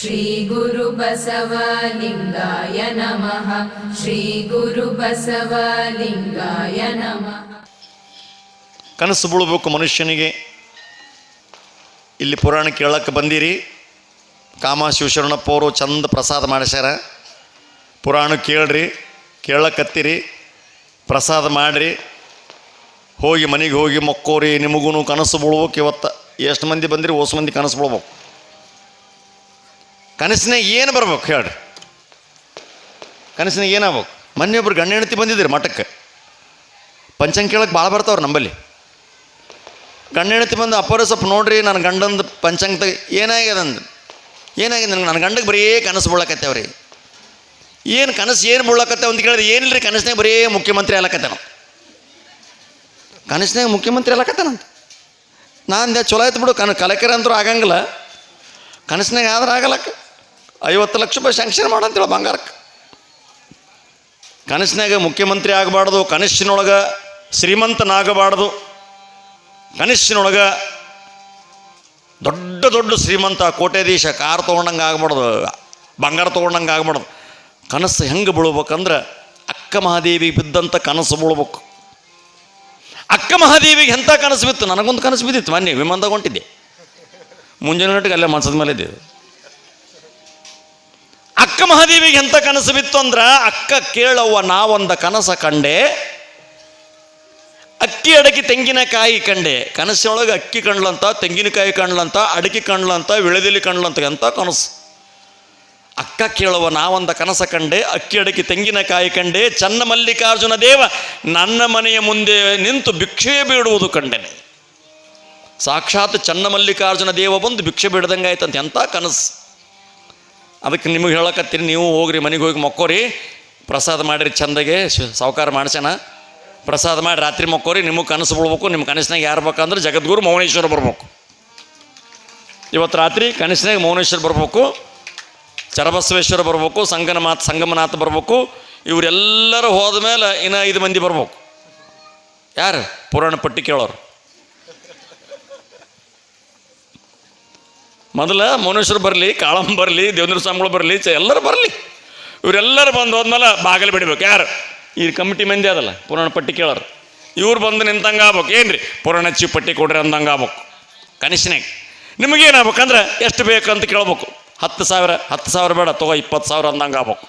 ಶ್ರೀ ಗುರು ಬಸವಲಿಂಗಾಯ ನಮಃ. ಶ್ರೀ ಗುರು ಬಸವಲಿಂಗಾಯ ನಮಃ. ಕನಸು ಬೀಳಬೇಕು ಮನುಷ್ಯನಿಗೆ. ಇಲ್ಲಿ ಪುರಾಣ ಕೇಳಕ್ಕೆ ಬಂದಿರಿ. ಕಾಮ ಶಿವಶರಣಪ್ಪ ಅವರು ಚಂದ ಪ್ರಸಾದ ಮಾಡಿಸ್ಯಾರ. ಪುರಾಣ ಕೇಳ್ರಿ, ಕೇಳಕತ್ತೀರಿ, ಪ್ರಸಾದ ಮಾಡಿರಿ, ಹೋಗಿ ಮನೆಗೆ ಹೋಗಿ ಮಕ್ಕೋರಿ. ನಿಮಗೂ ಕನಸು ಬೀಳ್ಬೇಕು. ಇವತ್ತು ಎಷ್ಟು ಮಂದಿ ಬಂದಿರಿ? ಓಸು ಮಂದಿ ಕನಸು ಬೀಳ್ಬೇಕು. ಕನಸಿನಾಗ ಏನು ಬರ್ಬೇಕು ಹೇಳ್ರಿ? ಕನಸಿನಾಗ ಏನಾಗ್ಬೇಕು? ಮೊನ್ನೆ ಒಬ್ರು ಗಂಡ ಹೆಂಡತಿ ಬಂದಿದ್ದೀರಿ ಮಠಕ್ಕೆ. ಪಂಚಾಂಗ ಕೇಳಕ್ಕೆ ಭಾಳ ಬರ್ತಾವ್ರಿ ನಂಬಲ್ಲಿ. ಗಂಡ ಹೆಂಡತಿ ಬಂದು ಅಪ್ಪರ ಸ್ವಲ್ಪ ನೋಡ್ರಿ ನನ್ನ ಗಂಡಂದು ಪಂಚಾಂಗ ಏನಾಗ್ಯದ ಏನಾಗಿದೆ ನನಗೆ, ನನ್ನ ಗಂಡಗೆ ಬರೀ ಕನಸು ಬೀಳಕತ್ತೇವ್ರಿ. ಏನು ಕನಸು ಏನು ಬೀಳಕತ್ತೇವೆ ಅಂತ ಕೇಳಿದ್ರೆ ಏನಿಲ್ಲ ರೀ, ಕನಸಿನಾಗ ಬರೀ ಮುಖ್ಯಮಂತ್ರಿ ಅಲ್ಲಕತ್ತೇನ, ಕನಸಿನಾಗ ಮುಖ್ಯಮಂತ್ರಿ ಅಲ್ಲಕತ್ತೇನಂತ. ನಾನು ಚಲೋ ಆಯ್ತು ಬಿಡು, ಕಲೆಕ್ಟರ್ ಅಂತೂ ಆಗಂಗಿಲ್ಲ, ಕನಸಿನಾಗ ಆದ್ರೆ ಆಗಲಕ್ಕ. 50 ಲಕ್ಷ ರೂಪಾಯಿ ಸ್ಯಾಂಕ್ಷನ್ ಮಾಡಂತೇಳಿ ಬಂಗಾರಕ್ಕೆ. ಕನಸಿನಾಗ ಮುಖ್ಯಮಂತ್ರಿ ಆಗಬಾರ್ದು, ಕನಸಿನೊಳಗೆ ಶ್ರೀಮಂತನಾಗಬಾರ್ದು, ಕನಸಿನೊಳಗೆ ದೊಡ್ಡ ದೊಡ್ಡ ಶ್ರೀಮಂತ ಕೋಟ್ಯಾಧೀಶ ಕಾರ್ ತೊಗೊಂಡಂಗೆ ಆಗ್ಬಾರ್ದು, ಬಂಗಾರ ತೊಗೊಂಡಂಗೆ ಆಗ್ಬಾರ್ದು. ಕನಸು ಹೆಂಗೆ ಬೀಳ್ಬೇಕಂದ್ರೆ ಅಕ್ಕ ಮಹಾದೇವಿಗೆ ಬಿದ್ದಂಥ ಕನಸು ಬೀಳ್ಬೇಕು. ಅಕ್ಕ ಮಹಾದೇವಿಗೆ ಎಂಥ ಕನಸು ಬಿತ್ತು? ನನಗೊಂದು ಕನಸು ಬಿದ್ದಿತ್ತು ಮೊನ್ನೆ, ವಿಮಾನದಾಗ ಹೊಂಟಿದ್ದೆ. ಮುಂಜಾನೆ ನಟಿಗೆ ಅಲ್ಲೇ ಮನ್ಸದ ಮೇಲೆ ಇದ್ದೆ. ಅಕ್ಕ ಮಹಾದೇವಿಗೆ ಎಂಥ ಕನಸು ಬಿತ್ತು ಅಂದ್ರೆ, ಅಕ್ಕ ಕೇಳವ್ವ ನಾವೊಂದು ಕನಸ ಕಂಡೆ, ಅಕ್ಕಿ ಅಡಕೆ ತೆಂಗಿನಕಾಯಿ ಕಂಡೆ. ಕನಸಿನೊಳಗೆ ಅಕ್ಕಿ ಕಂಡ್ಲಂತ, ತೆಂಗಿನಕಾಯಿ ಕಂಡ್ಲಂತ, ಅಡಕೆ ಕಂಡ್ಲಂತ, ವಿಳೆದೆಲೆ ಕಂಡ್ಲಂತ. ಎಂಥ ಕನಸು! ಅಕ್ಕ ಕೇಳುವ ನಾವೊಂದ ಕನಸ ಕಂಡೆ, ಅಕ್ಕಿ ಅಡಕೆ ತೆಂಗಿನಕಾಯಿ ಕಂಡೆ, ಚನ್ನ ಮಲ್ಲಿಕಾರ್ಜುನ ದೇವ ನನ್ನ ಮನೆಯ ಮುಂದೆ ನಿಂತು ಭಿಕ್ಷೆ ಬೇಡುವುದು ಕಂಡೆನೆ. ಸಾಕ್ಷಾತ್ ಚನ್ನ ಮಲ್ಲಿಕಾರ್ಜುನ ದೇವ ಬಂದು ಭಿಕ್ಷೆ ಬೇಡ್ದಂಗೆ ಆಯ್ತಂತ. ಎಂಥ ಕನಸು! ಅದಕ್ಕೆ ನಿಮಗೆ ಹೇಳಕತ್ತೀರಿ, ನೀವು ಹೋಗ್ರಿ ಮನೆಗೆ ಹೋಗಿ ಮಕ್ಕೋರಿ, ಪ್ರಸಾದ ಮಾಡಿರಿ ಚಂದಗೆ, ಸಾವುಕಾರ ಮಾಡ್ಸೋಣ. ಪ್ರಸಾದ ಮಾಡಿ ರಾತ್ರಿ ಮಕ್ಕೋರಿ, ನಿಮಗೆ ಕನಸು ಬೀಳ್ಬೇಕು. ನಿಮ್ಮ ಕನಸಿನಾಗ ಯಾರು ಬೇಕಂದ್ರೆ ಜಗದ್ಗುರು ಮೌನೇಶ್ವರ ಬರ್ಬೇಕು. ಇವತ್ತು ರಾತ್ರಿ ಕನಸಿನಾಗ ಮೌನೇಶ್ವರ ಬರ್ಬೇಕು, ಚರಬಸವೇಶ್ವರ ಬರ್ಬೇಕು, ಸಂಗಮನಾಥ ಬರ್ಬೇಕು. ಇವರೆಲ್ಲರೂ ಹೋದ ಮೇಲೆ ಇನ್ನು 5 ಮಂದಿ ಬರ್ಬೇಕು. ಯಾರು? ಪುರಾಣ ಪಟ್ಟಿ ಕೇಳೋರು. ಮೊದಲ ಮೌನೇಶ್ವರ ಬರಲಿ, ಕಾಳಮ್ಮ ಬರಲಿ, ದೇವೇಂದ್ರ ಸ್ವಾಮಿಗಳು ಬರಲಿ, ಎಲ್ಲರೂ ಬರಲಿ. ಇವರೆಲ್ಲರೂ ಬಂದು ಹೋದ್ಮೇಲೆ ಬಾಗಿಲು ಬಿಡಬೇಕು. ಯಾರು? ಈ ಕಮಿಟಿ ಮಂದಿ ಅದಲ್ಲ, ಪುರಾಣ ಪಟ್ಟಿ ಕೇಳೋರು. ಇವ್ರು ಬಂದು ನಿಂತಂಗೆ ಆಗ್ಬೇಕು. ಏನು ರೀ ಪುರಾಣ ಚಿ ಪಟ್ಟಿ ಕೊಡ್ರಿ ಅಂದಂಗೆ ಆಗ್ಬೇಕು. ಕನಸಿನಾಗ ನಿಮಗೇನಾಗ್ಬೇಕಂದ್ರೆ ಎಷ್ಟು ಬೇಕಂತ ಕೇಳ್ಬೇಕು. 10,000 ಬೇಡ ತಗೋ 20,000 ಅಂದಂಗೆ ಆಗ್ಬೇಕು.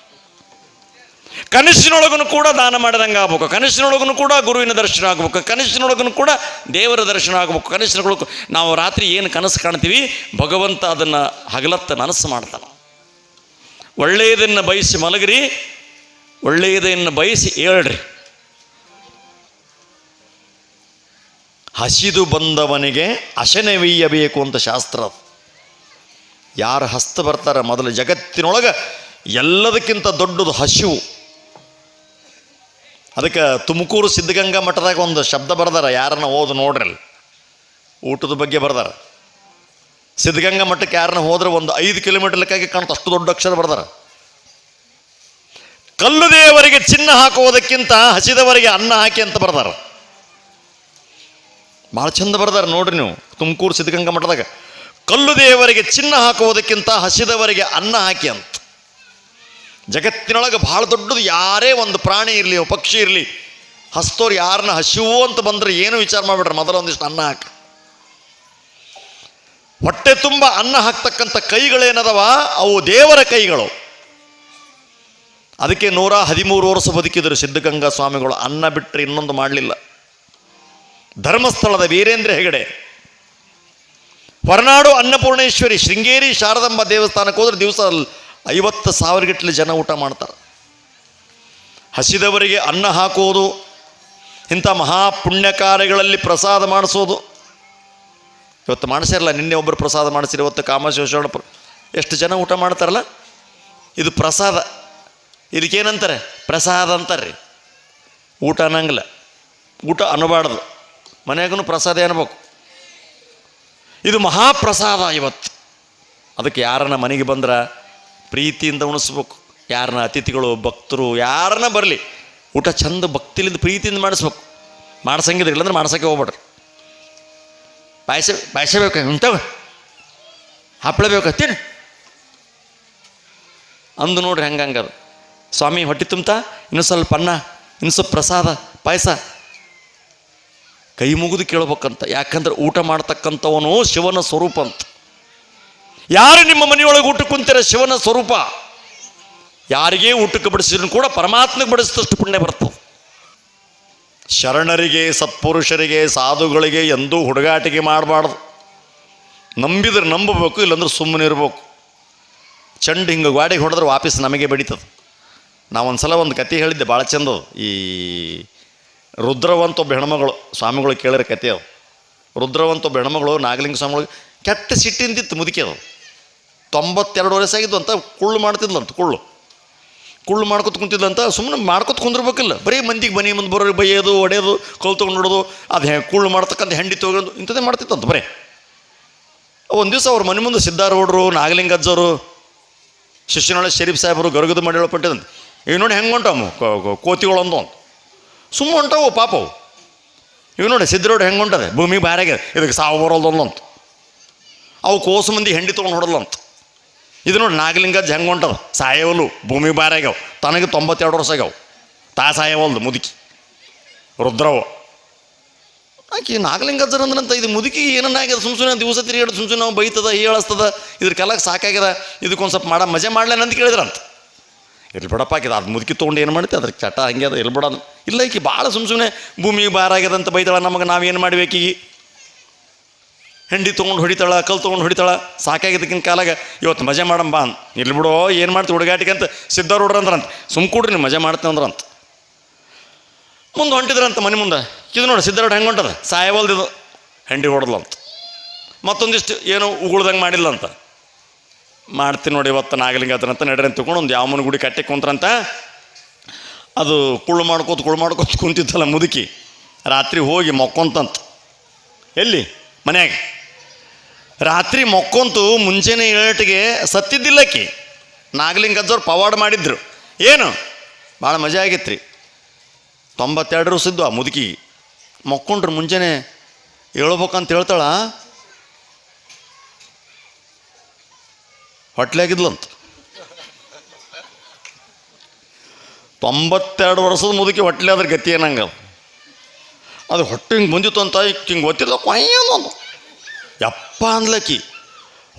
ಕನಸಿನೊಳಗೂ ಕೂಡ ದಾನ ಮಾಡಿದಂಗೆ ಆಗ್ಬೇಕು. ಕನಸಿನೊಳಗೂ ಕೂಡ ಗುರುವಿನ ದರ್ಶನ ಆಗ್ಬೇಕು. ಕನಸಿನೊಳಗೂ ಕೂಡ ದೇವರ ದರ್ಶನ ಆಗ್ಬೇಕು. ಕನಸಿನೊಳಗೂ ನಾವು ರಾತ್ರಿ ಏನು ಕನಸು ಕಾಣ್ತೀವಿ, ಭಗವಂತ ಅದನ್ನು ಹಗಲತ್ತ ನನಸು ಮಾಡ್ತಾನೆ. ಒಳ್ಳೆಯದನ್ನು ಬಯಸಿ ಮಲಗಿರಿ, ಒಳ್ಳೆಯದನ್ನು ಬಯಸಿ ಏಳ್ರಿ. ಹಸಿದು ಬಂದವನಿಗೆ ಅಶನವೀಯಬೇಕು ಅಂತ ಶಾಸ್ತ್ರ. ಯಾರು ಹಸ್ತ ಬರ್ತಾರೆ ಮೊದಲು ಜಗತ್ತಿನೊಳಗೆ ಎಲ್ಲದಕ್ಕಿಂತ ದೊಡ್ಡದು ಹಸಿವು. ಅದಕ್ಕೆ ತುಮಕೂರು ಸಿದ್ಧಗಂಗಾ ಮಠದಾಗ ಒಂದು ಶಬ್ದ ಬರ್ದಾರ, ಯಾರನ್ನ ಓದು ನೋಡ್ರಿ, ಊಟದ ಬಗ್ಗೆ ಬರ್ದಾರ. ಸಿದ್ಧಗಂಗಾ ಮಠಕ್ಕೆ ಯಾರನ್ನ ಹೋದ್ರೆ ಒಂದು 5 ಕಿಲೋಮೀಟರ್ ಲೆಕ್ಕಾಗಿ ಕಾಣುತ್ತೆ, ಅಷ್ಟು ದೊಡ್ಡ ಅಕ್ಷರ ಬರ್ದಾರ. ಕಲ್ಲು ದೇವರಿಗೆ ಚಿನ್ನ ಹಾಕುವುದಕ್ಕಿಂತ ಹಸಿದವರಿಗೆ ಅನ್ನ ಹಾಕಿ ಅಂತ ಬರ್ದಾರ. ಭಾಳ ಚಂದ ಬರ್ದಾರ ನೋಡ್ರಿ ನೀವು. ತುಮಕೂರು ಸಿದ್ಧಗಂಗಾ ಮಠದಾಗ ಕಲ್ಲು ದೇವರಿಗೆ ಚಿನ್ನ ಹಾಕುವುದಕ್ಕಿಂತ ಹಸಿದವರಿಗೆ ಅನ್ನ ಹಾಕಿ ಅಂತ. ಜಗತ್ತಿನೊಳಗೆ ಭಾಳ ದೊಡ್ಡದು. ಯಾರೇ ಒಂದು ಪ್ರಾಣಿ ಇರಲಿ, ಪಕ್ಷಿ ಇರಲಿ, ಹಸ್ತೋರು ಯಾರನ್ನ ಹಸಿವು ಅಂತ ಬಂದರೆ ಏನು ವಿಚಾರ ಮಾಡಿಬಿಡ್ರಿ, ಮೊದಲು ಒಂದಿಷ್ಟು ಅನ್ನ ಹಾಕಿ. ಹೊಟ್ಟೆ ತುಂಬ ಅನ್ನ ಹಾಕ್ತಕ್ಕಂಥ ಕೈಗಳೇನದವ ಅವು ದೇವರ ಕೈಗಳು. ಅದಕ್ಕೆ 113 ವರ್ಷ ಬದುಕಿದರು ಸಿದ್ಧಗಂಗಾ ಸ್ವಾಮಿಗಳು. ಅನ್ನ ಬಿಟ್ಟರೆ ಇನ್ನೊಂದು ಮಾಡಲಿಲ್ಲ. ಧರ್ಮಸ್ಥಳದ ವೀರೇಂದ್ರ ಹೆಗಡೆ, ಹೊರನಾಡು ಅನ್ನಪೂರ್ಣೇಶ್ವರಿ, ಶೃಂಗೇರಿ ಶಾರದಾಂಬ ದೇವಸ್ಥಾನಕ್ಕೆ ಹೋದ್ರೆ ದಿವಸ 50,000 ಗಟ್ಟಲೆ ಜನ ಊಟ ಮಾಡ್ತಾರೆ. ಹಸಿದವರಿಗೆ ಅನ್ನ ಹಾಕುವುದು, ಇಂಥ ಮಹಾಪುಣ್ಯ ಕಾರ್ಯಗಳಲ್ಲಿ ಪ್ರಸಾದ ಮಾಡಿಸೋದು. ಇವತ್ತು ಮಾಡಿಸಿರಲ್ಲ, ನಿನ್ನೆ ಒಬ್ಬರು ಪ್ರಸಾದ ಮಾಡಿಸಿರಿ, ಇವತ್ತು ಕಾಮಶೇಶ್ವರ ಎಷ್ಟು ಜನ ಊಟ ಮಾಡ್ತಾರಲ್ಲ, ಇದು ಪ್ರಸಾದ. ಇದಕ್ಕೇನಂತಾರೆ? ಪ್ರಸಾದ ಅಂತಾರೆ. ಊಟ ಅನ್ನಂಗಿಲ್ಲ, ಊಟ ಅನ್ನಬಾರ್ದು. ಮನೆಯಾಗೂ ಪ್ರಸಾದ ಅನ್ಬೇಕು. ಇದು ಮಹಾಪ್ರಸಾದ ಇವತ್ತು. ಅದಕ್ಕೆ ಯಾರನ್ನ ಮನೆಗೆ ಬಂದ್ರೆ ಪ್ರೀತಿಯಿಂದ ಉಣಿಸ್ಬೇಕು. ಯಾರನ್ನ ಅತಿಥಿಗಳು, ಭಕ್ತರು ಯಾರನ್ನ ಬರಲಿ, ಊಟ ಚಂದ ಭಕ್ತಿಲಿಂದ ಪ್ರೀತಿಯಿಂದ ಮಾಡಿಸ್ಬೇಕು. ಮಾಡ್ಸಂಗಿದ್ರೆ ಇಲ್ಲಂದ್ರೆ ಮಾಡ್ಸೋಕ್ಕೆ ಹೋಗ್ಬೇಡ್ರಿ. ಪಾಯಸ ಬೇಕು, ಉಂಟವ ಹಪ್ಪಳ ಬೇಕು, ತಿನ್ನು ಅಂದು ನೋಡ್ರಿ ಹೆಂಗಂಗದ. ಸ್ವಾಮಿ ಹೊಟ್ಟೆ ತುಂಬ್ತಾ, ಇನ್ನೂ ಸ್ವಲ್ಪ ಅನ್ನ, ಇನ್ನು ಸ್ವಲ್ಪ ಪ್ರಸಾದ ಪಾಯಸ, ಕೈ ಮುಗಿದು ಕೇಳ್ಬೇಕಂತ. ಯಾಕಂದ್ರೆ ಊಟ ಮಾಡ್ತಕ್ಕಂಥವನು ಶಿವನ ಸ್ವರೂಪ ಅಂತ. ಯಾರು ನಿಮ್ಮ ಮನೆಯೊಳಗೆ ಊಟಕ್ಕೆ ಕುಂತೀರ ಶಿವನ ಸ್ವರೂಪ. ಯಾರಿಗೇ ಊಟಕ್ಕೆ ಬಡಿಸಿದ್ರು ಕೂಡ ಪರಮಾತ್ಮಕ್ಕೆ ಬಡಿಸಿದಷ್ಟು ಪುಣ್ಯ ಬರ್ತದೆ. ಶರಣರಿಗೆ, ಸತ್ಪುರುಷರಿಗೆ, ಸಾಧುಗಳಿಗೆ ಎಂದೂ ಹುಡುಗಾಟಿಕೆ ಮಾಡಬಾರ್ದು. ನಂಬಿದ್ರೆ ನಂಬಬೇಕು, ಇಲ್ಲಾಂದ್ರೆ ಸುಮ್ಮನೆ ಇರಬೇಕು. ಚಂಡು ಹಿಂಗೆ ಗಾಡಿಗೆ ಹೊಡೆದ್ರೆ ವಾಪಸ್ ನಮಗೆ ಬಡಿತದೆ. ನಾವೊಂದು ಸಲ ಒಂದು ಕತೆ ಹೇಳಿದ್ದೆ, ಭಾಳ ಚಂದದು. ಈ ರುದ್ರವಂತ ಒಬ್ಬ ಹೆಣ್ಮಗಳು, ಸ್ವಾಮಿಗಳು ಕೇಳಿರೋ ಕತೆ ಅದು. ರುದ್ರವಂತ ಒಬ್ಬ ಹೆಣ್ಮಗಳು ನಾಗಲಿಂಗ ಸ್ವಾಮಿಗಳಿಗೆ ಕೆಟ್ಟ ಸಿಟ್ಟಿಂದಿತ್ತು ಮುದುಕಿ. ಅದು 92 ವಯಸ್ಸಾಗಿದ್ದು ಅಂತ. ಕುಳ್ಳು ಮಾಡ್ತಿದ್ಲಂತ, ಕುಳ್ಳು ಮಾಡ್ಕೊತ ಕುಂತಿದ್ಲಂತ. ಸುಮ್ಮನೆ ಮಾಡ್ಕೊತ ಕುಂದಿರ್ಬೇಕಿಲ್ಲ, ಬರೀ ಮಂದಿಗೆ ಮನೆ ಮುಂದೆ ಬರೋರು ಬೈಯೋದು, ಹೊಡೆಯೋದು, ಕಲ್ ತೊಗೊಂಡು ನೋಡೋದು, ಅದು ಕುಳ್ಳು ಮಾಡ್ತಕ್ಕಂಥ ಹೆಂಡಿ ತೊಗೊಂಡು ಇಂಥದ್ದೇ ಮಾಡ್ತಿತ್ತಂತ ಬರೀ. ಒಂದು ದಿವಸ ಅವ್ರ ಮನೆ ಮುಂದೆ ಸಿದ್ಧಾರೂಢರು, ನಾಗಲಿಂಗಜ್ಜವರು, ಶಿಷ್ಯನೊಳ ಶರೀಫ್ ಸಾಹೇಬರು ಗರುಗದ ಮಾಡಿ ಪಟ್ಟಿದಂತೆ. ಈಗ ನೋಡಿ ಹೆಂಗೆ ಹೊಂಟವು ಕೋತಿಗಳೊಂದು ಅಂತ ಸುಮ್ಮನೆ ಹೊಂಟವು ಪಾಪವು. ಇವು ನೋಡಿ ಸಿದ್ಧರೋಡ್ ಹೆಂಗೆ ಹೊಂಟದೆ, ಭೂಮಿಗೆ ಬಾರಾಗ್ಯದ, ಇದಕ್ಕೆ ಸಾವು ಬರೋಲ್ದೊಂದು ಅಂತ. ಅವು ಕೋಸು ಮಂದಿ ಹೆಂಡಿ ತೊಗೊಂಡು ಹೊಡೋಲ್ಲ ಅಂತ. ಇದು ನೋಡಿ ನಾಗಲಿಂಗಜ್ಜ ಹೆಂಗೆ ಹೊಂಟದ, ಸಾಯವಲು, ಭೂಮಿಗೆ ಬಾರಾಗ್ಯಾವ, ತನಗೆ 92 ವರ್ಷ ಆಗ್ಯಾವ, ಸಾಯವಲ್ದು ಮುದುಕಿ ರುದ್ರವ. ಆಕೆ ನಾಗಲಿಂಗಜ್ಜರ ಅಂದ್ರಂತ, ಇದು ಮುದುಕಿ ಏನನ್ನಾಗ್ಯದ, ಸುಮ್ಮನೆ ದಿವಸ ತಿರುಗಾಡು, ಸುಮ್ಮನೆ ನಾವು ಬೈತದ, ಹೇಳಸ್ತದ, ಇದ್ರ ಕಾಲಕ್ಕೆ ಸಾಕಾಗ್ಯದ, ಇದಕ್ಕೊಂದು ಸ್ವಲ್ಪ ಮಜಾ ಮಾಡ್ಲೇನಂತ ಕೇಳಿದ್ರಂತ. ಇಲ್ಲಿ ಬಿಡಪ್ಪ ಹಾಕಿದ, ಅದು ಮುದುಕಿ ತೊಗೊಂಡು ಏನು ಮಾಡುತ್ತೆ, ಅದ್ರ ಚಟ ಹಂಗೆ ಅದ, ಇಲ್ಲಿ ಬಿಡೋದು ಇಲ್ಲ. ಈಕಿ ಭಾಳ ಸುಮ್ಮನೆ ಭೂಮಿಗೆ ಬಾರಾಗ್ಯದಂತ ಬೈತಾಳ, ನಮಗೆ ನಾವೇನು ಮಾಡ್ಬೇಕೀಗ, ಹೆಂಡಿ ತೊಗೊಂಡು ಹೊಡಿತಾಳ, ಕಲ್ ತೊಗೊಂಡು ಹೊಡಿತಾಳ, ಸಾಕಾಗಿದ್ದಕ್ಕಿಂತ ಕಾಲಾಗ ಇವತ್ತು ಮಜಾ ಮಾಡಂಬ ಅಂತ. ಇಲ್ಲಿ ಬಿಡೋ ಏನು ಮಾಡ್ತೀವಿ ಹುಡುಗಾಟಿಗೆ ಅಂತ ಸಿದ್ಧಾರೂಢರು ಅಂದ್ರಂತ. ಸುಮ್ ಕೂಡ್ರಿ ನೀವು ಮಜಾ ಮಾಡ್ತೇವೆ ಅಂದ್ರಂತ. ಮುಂದೆ ಹೊಂಟಿದ್ರಂತ ಮನೆ ಮುಂದೆ. ಇದು ನೋಡಿ ಸಿದ್ಧಾರೂಢ ಹೆಂಗೆ ಹೊಂಟದ, ಸಾಯವಲ್ದಿದು, ಹೆಂಡಿ ಹೊಡೆದ್ಲಂತ. ಮತ್ತೊಂದಿಷ್ಟು ಏನೋ ಉಗುಳ್ದಂಗೆ ಮಾಡಿಲ್ಲ ಅಂತ. ಮಾಡ್ತೀನಿ ನೋಡಿ ಇವತ್ತು ನಾಗಲಿಂಗಜ್ಜನಂತ ನಡ್ರಿ ಅಂತ ತಿಳ್ಕೊಂಡು ಒಂದು ಯಾವನ ಗುಡಿ ಕಟ್ಟೆ ಕುಂತ್ರಂತ. ಅದು ಕುಳ್ಳು ಮಾಡ್ಕೋತ ಕುಂತಿತ್ತಲ್ಲ ಮುದುಕಿ, ರಾತ್ರಿ ಹೋಗಿ ಮೊಕ್ಕೊಂತಂತ. ಎಲ್ಲಿ ಮನ್ಯಾಗ ರಾತ್ರಿ ಮೊಕ್ಕೊಂತು ಮುಂಚೆನೇ 7 ಸತ್ತಿದ್ದಿಲ್ಲಕ್ಕಿ. ನಾಗಲಿಂಗಜ್ಜವ್ರು ಪವಾಡ ಮಾಡಿದ್ರು. ಏನು ಭಾಳ ಮಜಾ ಆಗಿತ್ತು ರೀ. 92 ವರ್ಷದ್ದು ಆ ಮುದುಕಿ ಮೊಕ್ಕೊಂಡ್ರು ಮುಂಜಾನೆ ಹೇಳ್ಬೇಕಂತ ಹೇಳ್ತಾಳ, ಹೊಟ್ಲಾಗಿದ್ಲಂತ. 92 ವರ್ಷದ ಮುದುಕಿ ಹೊಟ್ಲೆ ಅದ್ರ ಗತಿ ಏನಂಗ ಅದು ಹೊಟ್ಟೆ ಹಿಂಗೆ ಬಂದಿತ್ತು ಅಂತ ಹಿಂಗೆ ಗೊತ್ತಿಲ್ಲ ಕೊಯ್ಯಂದು ಯಪ್ಪ ಅಂದ್ಲಕ್ಕಿ.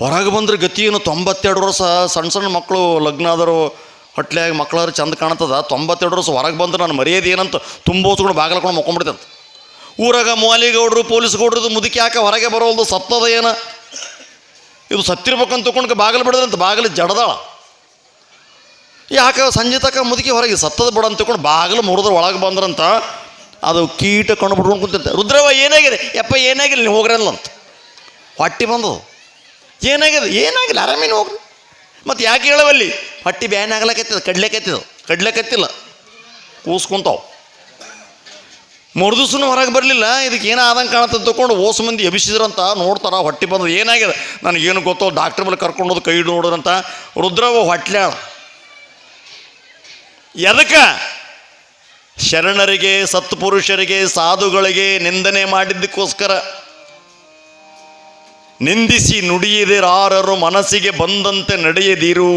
ಹೊರಗೆ ಬಂದ್ರೆ ಗತಿ ಏನು, 92 ವರ್ಷ, ಸಣ್ಣ ಮಕ್ಕಳು ಲಗ್ನ ಆದರು ಹೊಟ್ಲೆಯಾಗಿ ಮಕ್ಕಳಾದ್ರೆ ಚಂದ ಕಾಣ್ತದ. 92 ವರ್ಷ ಹೊರಗೆ ಬಂದ್ರೆ ನಾನು ಮರ್ಯಾದೆ ಏನಂತ ತುಂಬೋಸ್ಕೊಂಡು ಬಾಗಿಲಕೊಂಡು ಮಕ್ಕೊಂಡ್ಬಿಡ್ತಂತ. ಊರಾಗ ಮಾಲಿಗೌಡರು, ಪೊಲೀಸ್ ಗೌಡ್ರದು ಮುದುಕಿ ಯಾಕೆ ಹೊರಗೆ ಬರೋಲ್ದು, ಸತ್ತದ ಏನ, ಇದು ಸತ್ತಿರ್ಬೇಕಂತ ತೊಗೊಂಡು ಬಾಗಿಲು ಬಿಡೋದಂತ. ಬಾಗಿಲು ಜಡದಾಳ, ಯಾಕೆ ಸಂಜೆ ತಕ ಮುದುಕಿ ಹೊರಗೆ ಸತ್ತದ ಬಿಡ ಅಂತ ತಿಳ್ಕೊಂಡು ಬಾಗಿಲು ಮುರಿದ್ರೆ ಒಳಗೆ ಬಂದ್ರಂತ. ಅದು ಕೀಟ ಕಣ್ಣು ಬಿಟ್ಕೊಂಡು ಕುಂತಿಂತ. ರುದ್ರವ ಏನಾಗಿದೆ, ಯಪ್ಪ ಏನಾಗಿಲ್ಲ, ನೀವು ಹೋಗ್ರಲ್ಲ ಅಂತ. ಹೊಟ್ಟಿ ಬಂದದು, ಏನಾಗಿಲ್ಲ ಆರಾಮೇನು ಹೋಗ್ರಿ. ಮತ್ತು ಯಾಕೆ ಹೇಳವಲ್ಲಿ, ಹೊಟ್ಟಿ ಬ್ಯಾನ್ ಆಗ್ಲಕತ್ತಿದ, ಕಡ್ಲೆಕತ್ತಿಲ್ಲ, ಕೂಸ್ಕೊಂತಾವು. 3 ದಿವ್ಸನೂ ಹೊರಗೆ ಬರಲಿಲ್ಲ. ಇದಕ್ಕೆ ಏನೋ ಆದಂಗೆ ಕಾಣುತ್ತೆ ತಗೊಂಡು ಓಸು ಮಂದಿ ಎಬಿಸಿದ್ರಂತ. ನೋಡ್ತಾರ ಹೊಟ್ಟಿ ಬಂದು ಏನಾಗಿದೆ, ನನಗೇನು ಗೊತ್ತೋ, ಡಾಕ್ಟ್ರ್ ಮೇಲೆ ಕರ್ಕೊಂಡೋದು ಕೈ ನೋಡೋದಂತ. ರುದ್ರವ ಹೊಟ್ಲ್ಯಾಳ. ಎದಕ್ಕೆ ಶರಣರಿಗೆ, ಸತ್ಪುರುಷರಿಗೆ, ಸಾಧುಗಳಿಗೆ ನಿಂದನೆ ಮಾಡಿದ್ದಕ್ಕೋಸ್ಕರ. ನಿಂದಿಸಿ ನುಡಿಯದಿರಾರರು ಮನಸ್ಸಿಗೆ ಬಂದಂತೆ ನಡೆಯದಿರು.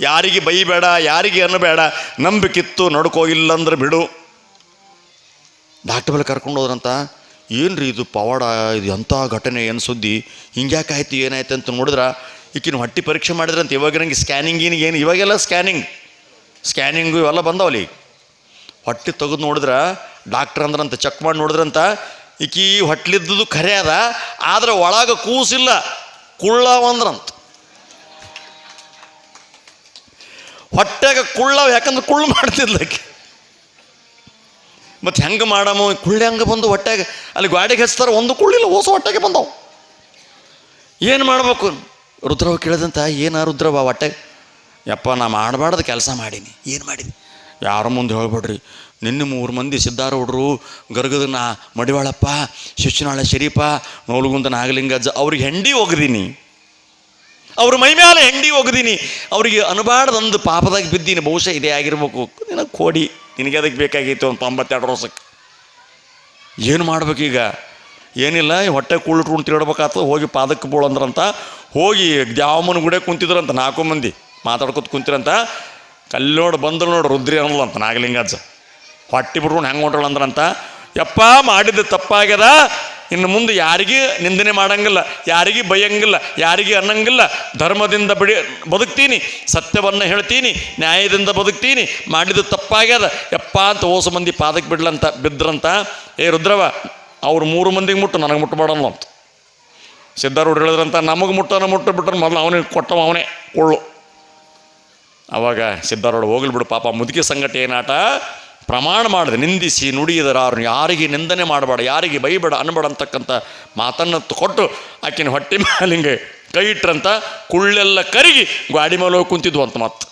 ಯಾರಿಗೆ ಬೈಬೇಡ, ಯಾರಿಗೆ ಅನ್ನಬೇಡ, ನಂಬಿಕಿತ್ತು ನಡ್ಕೋಗಿಲ್ಲಂದ್ರೆ ಬಿಡು. ಡಾಕ್ಟರ್ ಮೇಲೆ ಕರ್ಕೊಂಡು ಹೋದ್ರಂತ. ಏನು ರೀ ಇದು ಪವಾಡ, ಇದು ಎಂಥ ಘಟನೆ, ಏನು ಸುದ್ದಿ, ಹಿಂಗ್ಯಾಕೆ ಆಯ್ತು, ಏನಾಯ್ತು ಅಂತ ನೋಡಿದ್ರೆ ಈಕಿನ ಹೊಟ್ಟಿ ಪರೀಕ್ಷೆ ಮಾಡಿದ್ರಂತ. ಇವಾಗ ನಂಗೆ ಸ್ಕ್ಯಾನಿಂಗಿನಿಗೆ ಏನು, ಇವಾಗೆಲ್ಲ ಸ್ಕ್ಯಾನಿಂಗು ಇವೆಲ್ಲ ಬಂದವಲ್ಲಿ. ಹೊಟ್ಟೆ ತೆಗೆದು ನೋಡಿದ್ರೆ ಡಾಕ್ಟ್ರ್ ಅಂದ್ರಂತ, ಚೆಕ್ ಮಾಡಿ ನೋಡಿದ್ರಂತ, ಈಕಿ ಹೊಟ್ಲಿದ್ದದು ಖರೆ ಅದ, ಆದ್ರೆ ಒಳಗೆ ಕೂಸಿಲ್ಲ, ಕುಳ್ಳವಂದ್ರಂತ. ಹೊಟ್ಟೆಗೆ ಕುಳ್ಳವ, ಯಾಕಂದ್ರೆ ಕುಳ್ಳು ಮಾಡ್ತಿದ್ಲಕ್ಕೆ. ಮತ್ತು ಹೆಂಗೆ ಮಾಡಮೋ, ಕುಳ್ಳೆ ಹಂಗೆ ಬಂದು ಹೊಟ್ಟೆಗೆ, ಅಲ್ಲಿ ಗಾಡಿಗೆ ಹಚ್ತಾರೆ, ಒಂದು ಕುಳ್ಳಿಲ್ಲ, ಹೊಸ ಹೊಟ್ಟೆಗೆ ಬಂದವು. ಏನು ಮಾಡ್ಬೇಕು? ರುದ್ರವ ಕೇಳಿದಂತ, ಏನ ರುದ್ರವ ಹೊಟ್ಟೆಗೆ? ಯಪ್ಪ ನಾ ಮಾಡಬಾರ್ದು ಕೆಲಸ ಮಾಡೀನಿ. ಏನು ಮಾಡೀನಿ? ಯಾರ ಮುಂದೆ ಹೇಳ್ಬೇಡ್ರಿ. ನಿನ್ನೆ 3 ಮಂದಿ ಸಿದ್ಧಾರೂಢರು, ಗರ್ಗದನ ಮಡಿವಾಳಪ್ಪ, ಶಿಶುನಾಳ ಶರೀಫ, ನೋಲ್ಗುಂದ ನಾಗಲಿಂಗಜ್ಜ, ಅವ್ರಿಗೆ ಹೆಂಡಿ ಒಗ್ದೀನಿ, ಅವ್ರ ಮೈ ಮೇಲೆ ಹೆಂಡಿ ಒಗ್ದೀನಿ. ಅವ್ರಿಗೆ ಅನುಬಾರ್ದಂದು ಪಾಪದಾಗ ಬಿದ್ದೀನಿ. ಬಹುಶಃ ಇದೇ ಆಗಿರ್ಬೇಕು. ನಿನಗೆ ಕೋಡಿ, ನಿನಗೆ ಅದಕ್ಕೆ ಬೇಕಾಗಿತ್ತು ಒಂದು 92 ವರ್ಷಕ್ಕೆ. ಏನು ಮಾಡ್ಬೇಕೀಗ? ಏನಿಲ್ಲ, ಹೊಟ್ಟೆ ಕೂಳಿಟ್ಕೊಂಡು ತಿಳ್ಬೇಕಾಗ್ತದೆ. ಹೋಗಿ ಪಾದಕ್ಕೆ ಬೀಳಂದ್ರಂತ. ಹೋಗಿ ದ್ಯಾವಮ್ಮನ ಗುಡೆ ಕುಂತಿದ್ರಂತ 4 ಮಂದಿ. ಮಾತಾಡ್ಕೊತ ಕುಂತಿರಂತ ಕಲ್ಲಿ ನೋಡಿ ಬಂದ್ರು ನೋಡಿ ರುದ್ರಿ ಅನ್ನಲ್ಲ ಅಂತ ನಾಗಲಿಂಗಜ್ಜ ಹೊಟ್ಟಿ ಬಿಟ್ಕೊಂಡು ಹೆಂಗೆ ಹೊಂಟ್ರಂದ್ರಂತ ಯಪ್ಪ ಮಾಡಿದ್ದು ತಪ್ಪಾಗ್ಯದ, ಇನ್ನು ಮುಂದೆ ಯಾರಿಗೂ ನಿಂದನೆ ಮಾಡಂಗಿಲ್ಲ, ಯಾರಿಗೂ ಬೈಯಂಗಿಲ್ಲ, ಯಾರಿಗೂ ಅನ್ನಂಗಿಲ್ಲ, ಧರ್ಮದಿಂದ ಬದುಕ್ತೀನಿ, ಸತ್ಯವನ್ನು ಹೇಳ್ತೀನಿ, ನ್ಯಾಯದಿಂದ ಬದುಕ್ತೀನಿ, ಮಾಡಿದ್ದು ತಪ್ಪಾಗ್ಯದ ಯಪ್ಪ ಅಂತ ಓಸು ಮಂದಿ ಪಾದಕ್ಕೆ ಬಿದ್ರಂತ. ಏ ರುದ್ರವ, ಅವ್ರು 3 ಮಂದಿಗೆ ಮುಟ್ಟು ನನಗೆ ಮುಟ್ಟಬೇಡಲ್ಲ ಅಂತ ಸಿದ್ಧಾರೂಢರು ಹೇಳಿದ್ರಂತ. ನಮಗೆ ಮುಟ್ಟು ಬಿಟ್ರೆ ಮೊದಲು ಅವನಿಗೆ ಕೊಟ್ಟವ ಅವನೇ ಕೊಳ್ಳು. ಅವಾಗ ಸಿದ್ಧಾರೂಢ ಹೋಗ್ಲಿ ಬಿಡು ಪಾಪ ಮುದುಕಿ ಸಂಗತಿ ಏನಾಟ, ಪ್ರಮಾಣ ಮಾಡಿದೆ ನಿಂದಿಸಿ ನುಡಿಯದರಾರು ಯಾರಿಗೆ ನಿಂದನೆ ಮಾಡಬೇಡ, ಯಾರಿಗೆ ಬೈಬೇಡ ಅನ್ಬೇಡ ಅಂತಕ್ಕಂಥ ಮಾತನ್ನು ಕೊಟ್ಟು ಆಕಿನ ಹೊಟ್ಟೆ ಮೇಲೆ ಹಿಂಗೆ ಕೈ ಇಟ್ರಂತ. ಕುಳ್ಳೆಲ್ಲ ಕರಗಿ ಗಾಡಿ ಮೇಲೆ ಹೋಗಿ ಕುಂತಿದ್ವು ಅಂತ ಮಾತು.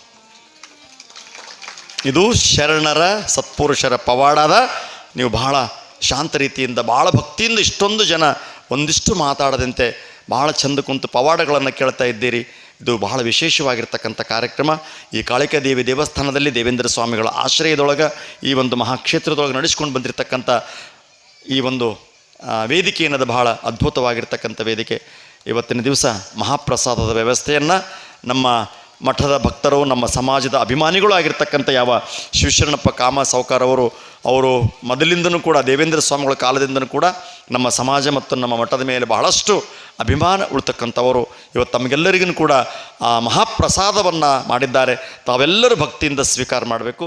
ಇದು ಶರಣರ ಸತ್ಪುರುಷರ ಪವಾಡದ. ನೀವು ಬಹಳ ಶಾಂತ ರೀತಿಯಿಂದ ಭಾಳ ಭಕ್ತಿಯಿಂದ ಇಷ್ಟೊಂದು ಜನ ಒಂದಿಷ್ಟು ಮಾತಾಡದಂತೆ ಭಾಳ ಚಂದ ಕುಂತು ಪವಾಡಗಳನ್ನು ಕೇಳ್ತಾ ಇದ್ದೀರಿ. ಇದು ಬಹಳ ವಿಶೇಷವಾಗಿರ್ತಕ್ಕಂಥ ಕಾರ್ಯಕ್ರಮ. ಈ ಕಾಳಿಕಾದೇವಿ ದೇವಸ್ಥಾನದಲ್ಲಿ ದೇವೇಂದ್ರ ಸ್ವಾಮಿಗಳ ಆಶ್ರಯದೊಳಗೆ ಈ ಒಂದು ಮಹಾಕ್ಷೇತ್ರದೊಳಗೆ ನಡೆಸ್ಕೊಂಡು ಬಂದಿರತಕ್ಕಂಥ ಈ ಒಂದು ವೇದಿಕೆ ಏನದು ಬಹಳ ಅದ್ಭುತವಾಗಿರ್ತಕ್ಕಂಥ ವೇದಿಕೆ. ಇವತ್ತಿನ ದಿವಸ ಮಹಾಪ್ರಸಾದದ ವ್ಯವಸ್ಥೆಯನ್ನು ನಮ್ಮ ಮಠದ ಭಕ್ತರು, ನಮ್ಮ ಸಮಾಜದ ಅಭಿಮಾನಿಗಳು ಆಗಿರ್ತಕ್ಕಂಥ ಯಾವ ಶಿವಶರಣಪ್ಪ ಕಾಮ ಸಾವ್ಕಾರ ಅವರು ಮೊದಲಿಂದನೂ ಕೂಡ ದೇವೇಂದ್ರ ಸ್ವಾಮಿಗಳ ಕಾಲದಿಂದನೂ ಕೂಡ ನಮ್ಮ ಸಮಾಜ ಮತ್ತು ನಮ್ಮ ಮಠದ ಮೇಲೆ ಬಹಳಷ್ಟು ಅಭಿಮಾನ ಉಳ್ತಕ್ಕಂಥವರು. ಇವತ್ತು ತಮಗೆಲ್ಲರಿಗೂ ಕೂಡ ಆ ಮಹಾಪ್ರಸಾದವನ್ನು ಮಾಡಿದ್ದಾರೆ. ತಾವೆಲ್ಲರೂ ಭಕ್ತಿಯಿಂದ ಸ್ವೀಕಾರ ಮಾಡಬೇಕು.